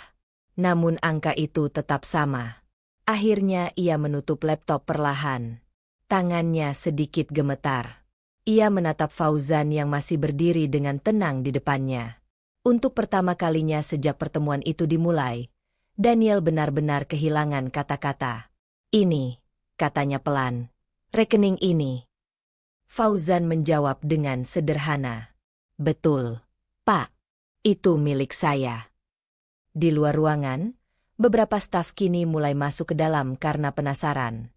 Namun angka itu tetap sama. Akhirnya ia menutup laptop perlahan. Tangannya sedikit gemetar. Ia menatap Fauzan yang masih berdiri dengan tenang di depannya. Untuk pertama kalinya sejak pertemuan itu dimulai, Daniel benar-benar kehilangan kata-kata. Ini, katanya pelan, rekening ini. Fauzan menjawab dengan sederhana. Betul, Pak. Itu milik saya. Di luar ruangan, beberapa staf kini mulai masuk ke dalam karena penasaran.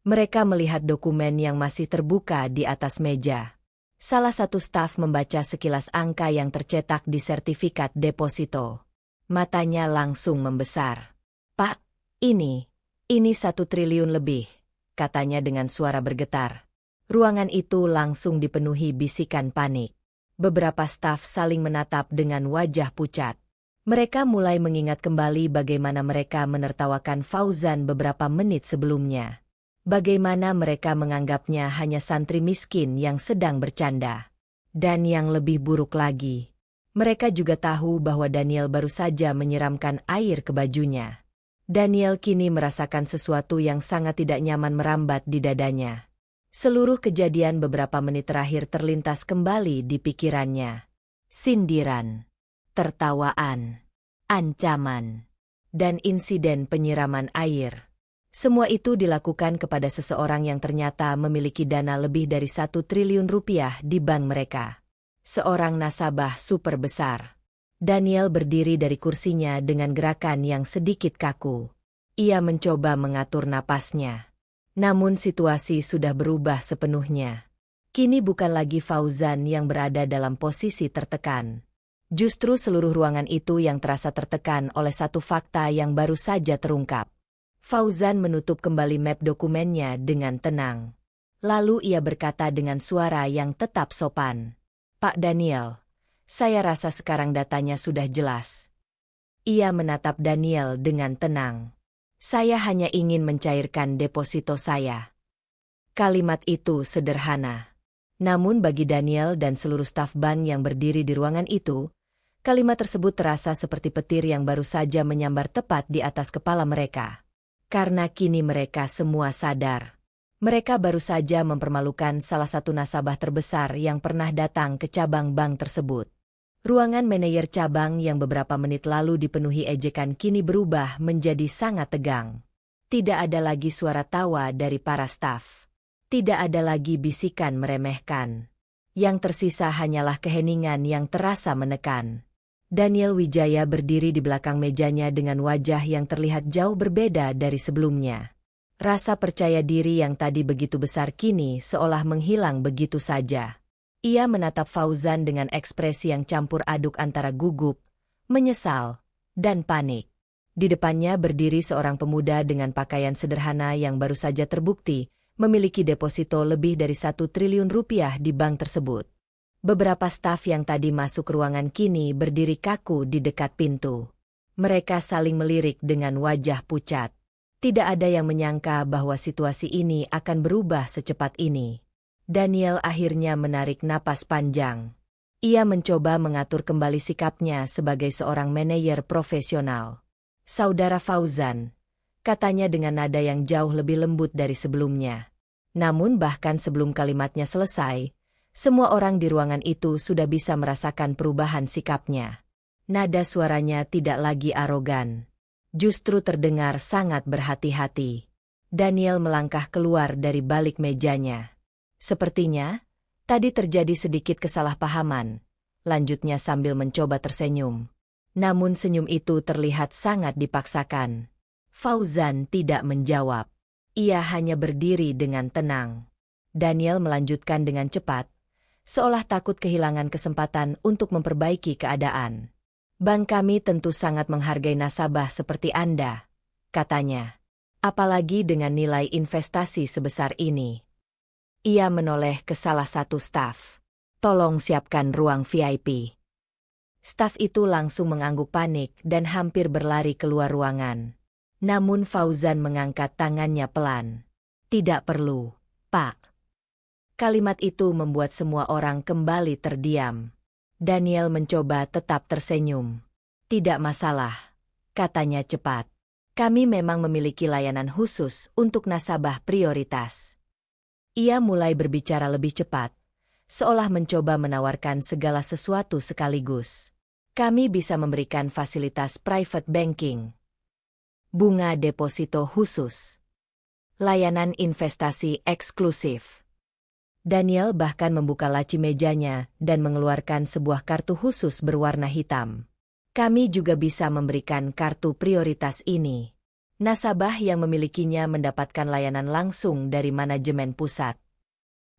Mereka melihat dokumen yang masih terbuka di atas meja. Salah satu staf membaca sekilas angka yang tercetak di sertifikat deposito. Matanya langsung membesar. Pak, ini, Ini 1 triliun lebih, katanya dengan suara bergetar. Ruangan itu langsung dipenuhi bisikan panik. Beberapa staf saling menatap dengan wajah pucat. Mereka mulai mengingat kembali bagaimana mereka menertawakan Fauzan beberapa menit sebelumnya. Bagaimana mereka menganggapnya hanya santri miskin yang sedang bercanda. Dan yang lebih buruk lagi, mereka juga tahu bahwa Daniel baru saja menyiramkan air ke bajunya. Daniel kini merasakan sesuatu yang sangat tidak nyaman merambat di dadanya. Seluruh kejadian beberapa menit terakhir terlintas kembali di pikirannya. Sindiran, tertawaan, ancaman, dan insiden penyiraman air. Semua itu dilakukan kepada seseorang yang ternyata memiliki dana lebih dari 1 triliun rupiah di bank mereka. Seorang nasabah super besar. Daniel berdiri dari kursinya dengan gerakan yang sedikit kaku. Ia mencoba mengatur napasnya. Namun situasi sudah berubah sepenuhnya. Kini bukan lagi Fauzan yang berada dalam posisi tertekan. Justru seluruh ruangan itu yang terasa tertekan oleh satu fakta yang baru saja terungkap. Fauzan menutup kembali map dokumennya dengan tenang. Lalu ia berkata dengan suara yang tetap sopan. Pak Daniel, saya rasa sekarang datanya sudah jelas. Ia menatap Daniel dengan tenang. Saya hanya ingin mencairkan deposito saya. Kalimat itu sederhana. Namun bagi Daniel dan seluruh staf bank yang berdiri di ruangan itu, kalimat tersebut terasa seperti petir yang baru saja menyambar tepat di atas kepala mereka. Karena kini mereka semua sadar. Mereka baru saja mempermalukan salah satu nasabah terbesar yang pernah datang ke cabang bank tersebut. Ruangan manajer cabang yang beberapa menit lalu dipenuhi ejekan kini berubah menjadi sangat tegang. Tidak ada lagi suara tawa dari para staf. Tidak ada lagi bisikan meremehkan. Yang tersisa hanyalah keheningan yang terasa menekan. Daniel Wijaya berdiri di belakang mejanya dengan wajah yang terlihat jauh berbeda dari sebelumnya. Rasa percaya diri yang tadi begitu besar kini seolah menghilang begitu saja. Ia menatap Fauzan dengan ekspresi yang campur aduk antara gugup, menyesal, dan panik. Di depannya berdiri seorang pemuda dengan pakaian sederhana yang baru saja terbukti memiliki deposito lebih dari 1 triliun rupiah di bank tersebut. Beberapa staf yang tadi masuk ruangan kini berdiri kaku di dekat pintu. Mereka saling melirik dengan wajah pucat. Tidak ada yang menyangka bahwa situasi ini akan berubah secepat ini. Daniel akhirnya menarik napas panjang. Ia mencoba mengatur kembali sikapnya sebagai seorang manajer profesional. Saudara Fauzan, katanya dengan nada yang jauh lebih lembut dari sebelumnya. Namun bahkan sebelum kalimatnya selesai, semua orang di ruangan itu sudah bisa merasakan perubahan sikapnya. Nada suaranya tidak lagi arogan. Justru terdengar sangat berhati-hati. Daniel melangkah keluar dari balik mejanya. Sepertinya, tadi terjadi sedikit kesalahpahaman, lanjutnya sambil mencoba tersenyum. Namun senyum itu terlihat sangat dipaksakan. Fauzan tidak menjawab. Ia hanya berdiri dengan tenang. Daniel melanjutkan dengan cepat, seolah takut kehilangan kesempatan untuk memperbaiki keadaan. Bank kami tentu sangat menghargai nasabah seperti Anda, katanya. Apalagi dengan nilai investasi sebesar ini. Ia menoleh ke salah satu staf. Tolong siapkan ruang VIP. Staf itu langsung mengangguk panik dan hampir berlari keluar ruangan. Namun Fauzan mengangkat tangannya pelan. Tidak perlu, Pak. Kalimat itu membuat semua orang kembali terdiam. Daniel mencoba tetap tersenyum. Tidak masalah, katanya cepat. Kami memang memiliki layanan khusus untuk nasabah prioritas. Ia mulai berbicara lebih cepat, seolah mencoba menawarkan segala sesuatu sekaligus. Kami bisa memberikan fasilitas private banking, bunga deposito khusus, layanan investasi eksklusif. Daniel bahkan membuka laci mejanya dan mengeluarkan sebuah kartu khusus berwarna hitam. Kami juga bisa memberikan kartu prioritas ini. Nasabah yang memilikinya mendapatkan layanan langsung dari manajemen pusat.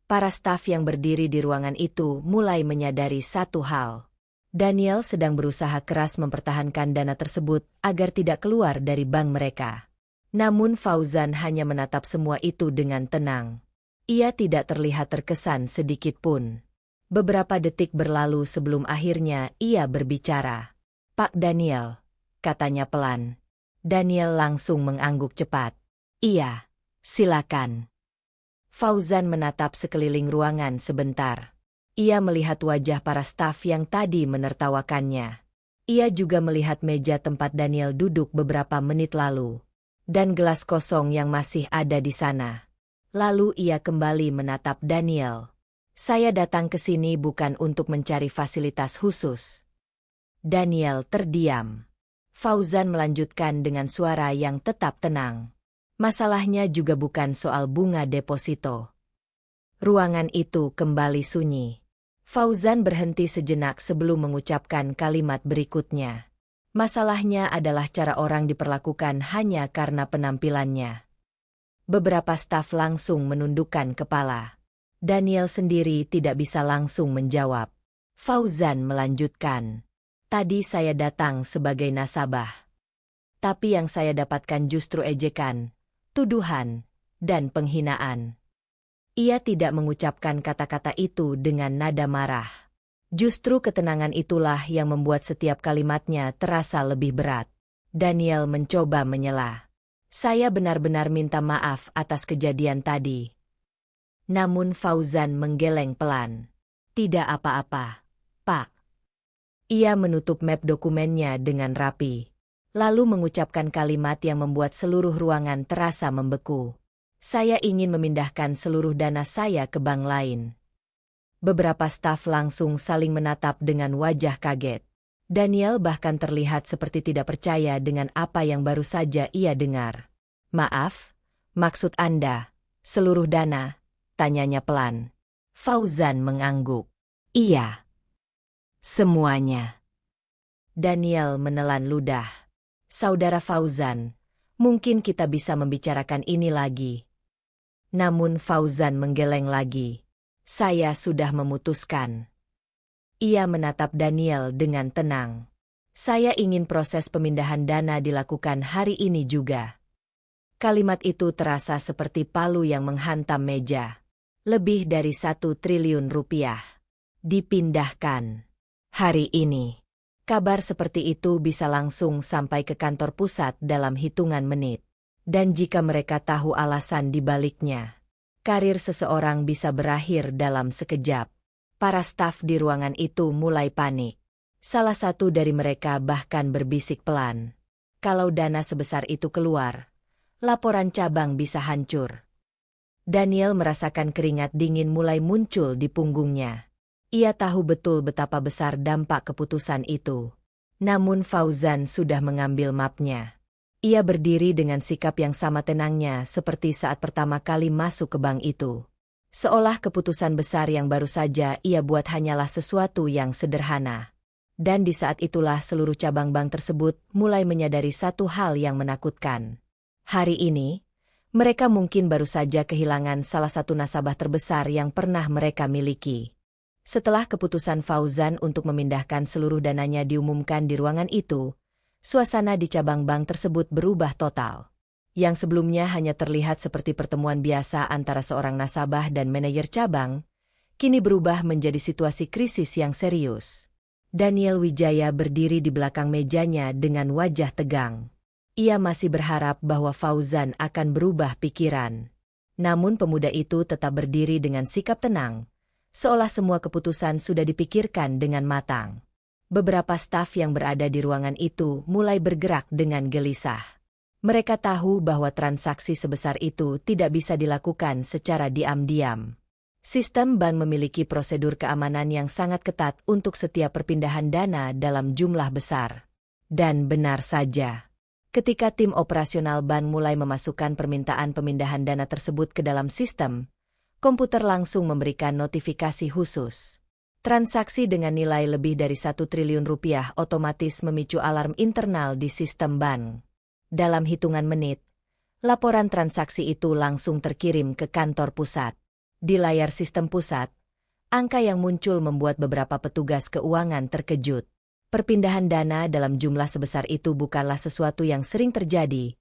Para staf yang berdiri di ruangan itu mulai menyadari satu hal. Daniel sedang berusaha keras mempertahankan dana tersebut agar tidak keluar dari bank mereka. Namun Fauzan hanya menatap semua itu dengan tenang. Ia tidak terlihat terkesan sedikit pun. Beberapa detik berlalu sebelum akhirnya ia berbicara. "Pak Daniel," katanya pelan. Daniel langsung mengangguk cepat. "Iya, silakan." Fauzan menatap sekeliling ruangan sebentar. Ia melihat wajah para staf yang tadi menertawakannya. Ia juga melihat meja tempat Daniel duduk beberapa menit lalu. Dan gelas kosong yang masih ada di sana. Lalu ia kembali menatap Daniel. "Saya datang ke sini bukan untuk mencari fasilitas khusus." Daniel terdiam. Fauzan melanjutkan dengan suara yang tetap tenang. "Masalahnya juga bukan soal bunga deposito." Ruangan itu kembali sunyi. Fauzan berhenti sejenak sebelum mengucapkan kalimat berikutnya. "Masalahnya adalah cara orang diperlakukan hanya karena penampilannya." Beberapa staf langsung menundukkan kepala. Daniel sendiri tidak bisa langsung menjawab. Fauzan melanjutkan. "Tadi saya datang sebagai nasabah. Tapi yang saya dapatkan justru ejekan, tuduhan, dan penghinaan." Ia tidak mengucapkan kata-kata itu dengan nada marah. Justru ketenangan itulah yang membuat setiap kalimatnya terasa lebih berat. Daniel mencoba menyela. "Saya benar-benar minta maaf atas kejadian tadi." Namun Fauzan menggeleng pelan. "Tidak apa-apa, Pak." Ia menutup map dokumennya dengan rapi. Lalu mengucapkan kalimat yang membuat seluruh ruangan terasa membeku. "Saya ingin memindahkan seluruh dana saya ke bank lain." Beberapa staf langsung saling menatap dengan wajah kaget. Daniel bahkan terlihat seperti tidak percaya dengan apa yang baru saja ia dengar. "Maaf, maksud Anda, seluruh dana?" tanyanya pelan. Fauzan mengangguk. "Iya, semuanya." Daniel menelan ludah. "Saudara Fauzan, mungkin kita bisa membicarakan ini lagi." Namun Fauzan menggeleng lagi. "Saya sudah memutuskan." Ia menatap Daniel dengan tenang. "Saya ingin proses pemindahan dana dilakukan hari ini juga." Kalimat itu terasa seperti palu yang menghantam meja. Lebih dari 1 triliun rupiah. Dipindahkan. Hari ini. Kabar seperti itu bisa langsung sampai ke kantor pusat dalam hitungan menit. Dan jika mereka tahu alasan di baliknya, karir seseorang bisa berakhir dalam sekejap. Para staf di ruangan itu mulai panik. Salah satu dari mereka bahkan berbisik pelan. Kalau dana sebesar itu keluar, laporan cabang bisa hancur. Daniel merasakan keringat dingin mulai muncul di punggungnya. Ia tahu betul betapa besar dampak keputusan itu. Namun Fauzan sudah mengambil mapnya. Ia berdiri dengan sikap yang sama tenangnya seperti saat pertama kali masuk ke bank itu. Seolah keputusan besar yang baru saja ia buat hanyalah sesuatu yang sederhana. Dan di saat itulah seluruh cabang bank tersebut mulai menyadari satu hal yang menakutkan. Hari ini, mereka mungkin baru saja kehilangan salah satu nasabah terbesar yang pernah mereka miliki. Setelah keputusan Fauzan untuk memindahkan seluruh dananya diumumkan di ruangan itu, suasana di cabang bank tersebut berubah total. Yang sebelumnya hanya terlihat seperti pertemuan biasa antara seorang nasabah dan manajer cabang, kini berubah menjadi situasi krisis yang serius. Daniel Wijaya berdiri di belakang mejanya dengan wajah tegang. Ia masih berharap bahwa Fauzan akan berubah pikiran. Namun pemuda itu tetap berdiri dengan sikap tenang, seolah semua keputusan sudah dipikirkan dengan matang. Beberapa staf yang berada di ruangan itu mulai bergerak dengan gelisah. Mereka tahu bahwa transaksi sebesar itu tidak bisa dilakukan secara diam-diam. Sistem bank memiliki prosedur keamanan yang sangat ketat untuk setiap perpindahan dana dalam jumlah besar. Dan benar saja, ketika tim operasional bank mulai memasukkan permintaan pemindahan dana tersebut ke dalam sistem, komputer langsung memberikan notifikasi khusus. Transaksi dengan nilai lebih dari 1 triliun rupiah otomatis memicu alarm internal di sistem bank. Dalam hitungan menit, laporan transaksi itu langsung terkirim ke kantor pusat. Di layar sistem pusat, angka yang muncul membuat beberapa petugas keuangan terkejut. Perpindahan dana dalam jumlah sebesar itu bukanlah sesuatu yang sering terjadi,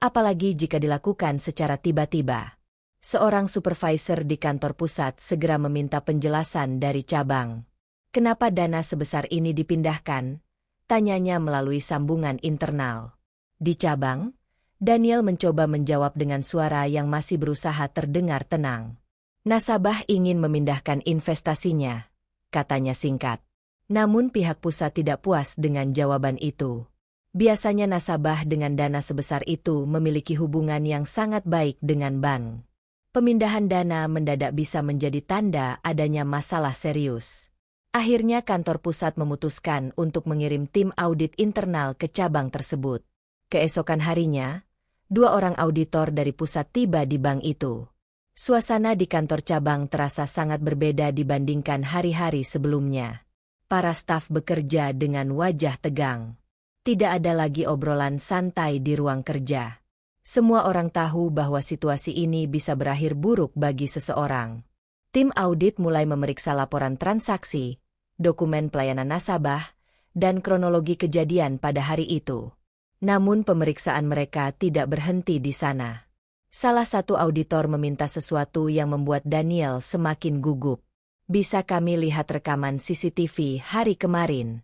apalagi jika dilakukan secara tiba-tiba. Seorang supervisor di kantor pusat segera meminta penjelasan dari cabang. Kenapa dana sebesar ini dipindahkan? Tanyanya melalui sambungan internal. Di cabang, Daniel mencoba menjawab dengan suara yang masih berusaha terdengar tenang. Nasabah ingin memindahkan investasinya, katanya singkat. Namun pihak pusat tidak puas dengan jawaban itu. Biasanya nasabah dengan dana sebesar itu memiliki hubungan yang sangat baik dengan bank. Pemindahan dana mendadak bisa menjadi tanda adanya masalah serius. Akhirnya kantor pusat memutuskan untuk mengirim tim audit internal ke cabang tersebut. Keesokan harinya, 2 orang auditor dari pusat tiba di bank itu. Suasana di kantor cabang terasa sangat berbeda dibandingkan hari-hari sebelumnya. Para staf bekerja dengan wajah tegang. Tidak ada lagi obrolan santai di ruang kerja. Semua orang tahu bahwa situasi ini bisa berakhir buruk bagi seseorang. Tim audit mulai memeriksa laporan transaksi, dokumen pelayanan nasabah, dan kronologi kejadian pada hari itu. Namun pemeriksaan mereka tidak berhenti di sana. Salah satu auditor meminta sesuatu yang membuat Daniel semakin gugup. Bisa kami lihat rekaman CCTV hari kemarin?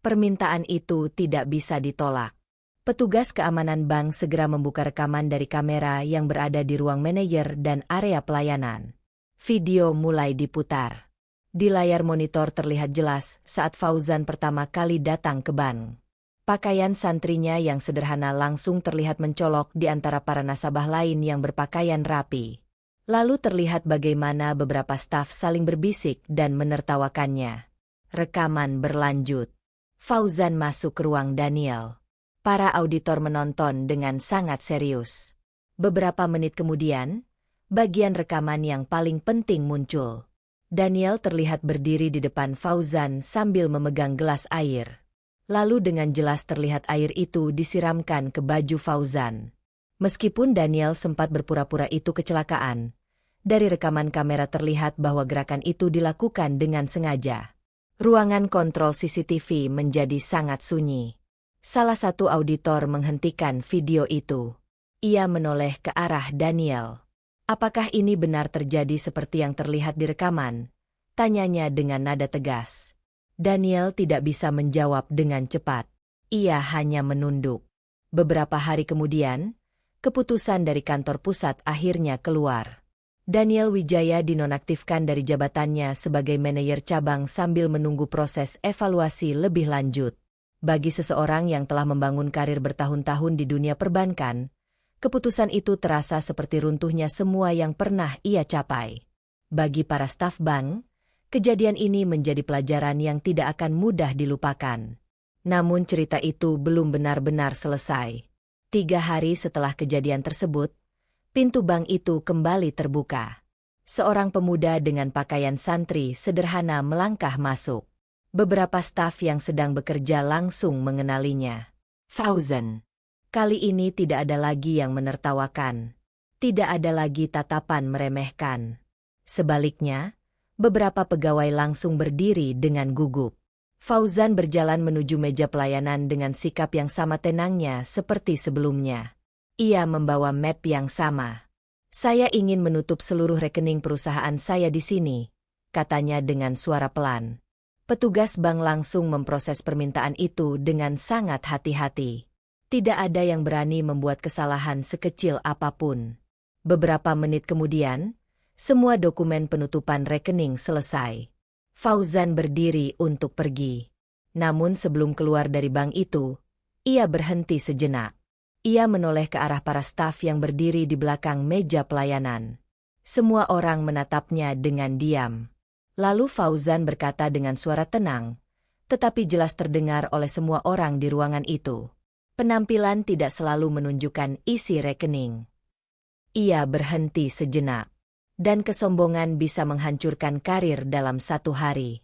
Permintaan itu tidak bisa ditolak. Petugas keamanan bank segera membuka rekaman dari kamera yang berada di ruang manajer dan area pelayanan. Video mulai diputar. Di layar monitor terlihat jelas saat Fauzan pertama kali datang ke bank. Pakaian santrinya yang sederhana langsung terlihat mencolok di antara para nasabah lain yang berpakaian rapi. Lalu terlihat bagaimana beberapa staf saling berbisik dan menertawakannya. Rekaman berlanjut. Fauzan masuk ke ruang Daniel. Para auditor menonton dengan sangat serius. Beberapa menit kemudian, bagian rekaman yang paling penting muncul. Daniel terlihat berdiri di depan Fauzan sambil memegang gelas air. Lalu dengan jelas terlihat air itu disiramkan ke baju Fauzan. Meskipun Daniel sempat berpura-pura itu kecelakaan, dari rekaman kamera terlihat bahwa gerakan itu dilakukan dengan sengaja. Ruangan kontrol CCTV menjadi sangat sunyi. Salah satu auditor menghentikan video itu. Ia menoleh ke arah Daniel. Apakah ini benar terjadi seperti yang terlihat di rekaman? Tanyanya dengan nada tegas. Daniel tidak bisa menjawab dengan cepat. Ia hanya menunduk. Beberapa hari kemudian, keputusan dari kantor pusat akhirnya keluar. Daniel Wijaya dinonaktifkan dari jabatannya sebagai manajer cabang sambil menunggu proses evaluasi lebih lanjut. Bagi seseorang yang telah membangun karir bertahun-tahun di dunia perbankan, keputusan itu terasa seperti runtuhnya semua yang pernah ia capai. Bagi para staf bank, kejadian ini menjadi pelajaran yang tidak akan mudah dilupakan. Namun cerita itu belum benar-benar selesai. 3 hari setelah kejadian tersebut, pintu bank itu kembali terbuka. Seorang pemuda dengan pakaian santri sederhana melangkah masuk. Beberapa staf yang sedang bekerja langsung mengenalinya. Fauzan. Kali ini tidak ada lagi yang menertawakan. Tidak ada lagi tatapan meremehkan. Sebaliknya, beberapa pegawai langsung berdiri dengan gugup. Fauzan berjalan menuju meja pelayanan dengan sikap yang sama tenangnya seperti sebelumnya. Ia membawa map yang sama. Saya ingin menutup seluruh rekening perusahaan saya di sini, katanya dengan suara pelan. Petugas bank langsung memproses permintaan itu dengan sangat hati-hati. Tidak ada yang berani membuat kesalahan sekecil apapun. Beberapa menit kemudian, semua dokumen penutupan rekening selesai. Fauzan berdiri untuk pergi. Namun sebelum keluar dari bank itu, ia berhenti sejenak. Ia menoleh ke arah para staf yang berdiri di belakang meja pelayanan. Semua orang menatapnya dengan diam. Lalu Fauzan berkata dengan suara tenang, tetapi jelas terdengar oleh semua orang di ruangan itu. Penampilan tidak selalu menunjukkan isi rekening. Ia berhenti sejenak. Dan kesombongan bisa menghancurkan karir dalam 1 hari.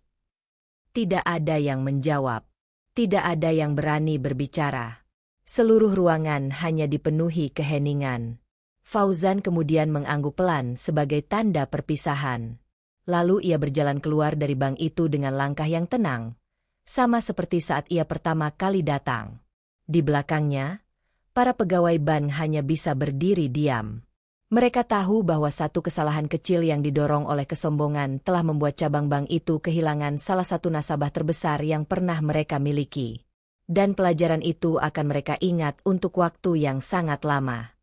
Tidak ada yang menjawab. Tidak ada yang berani berbicara. Seluruh ruangan hanya dipenuhi keheningan. Fauzan kemudian mengangguk pelan sebagai tanda perpisahan. Lalu ia berjalan keluar dari bank itu dengan langkah yang tenang, sama seperti saat ia pertama kali datang. Di belakangnya, Para pegawai bank hanya bisa berdiri diam. Mereka tahu bahwa satu kesalahan kecil yang didorong oleh kesombongan telah membuat cabang bank itu kehilangan salah satu nasabah terbesar yang pernah mereka miliki. Dan pelajaran itu akan mereka ingat untuk waktu yang sangat lama.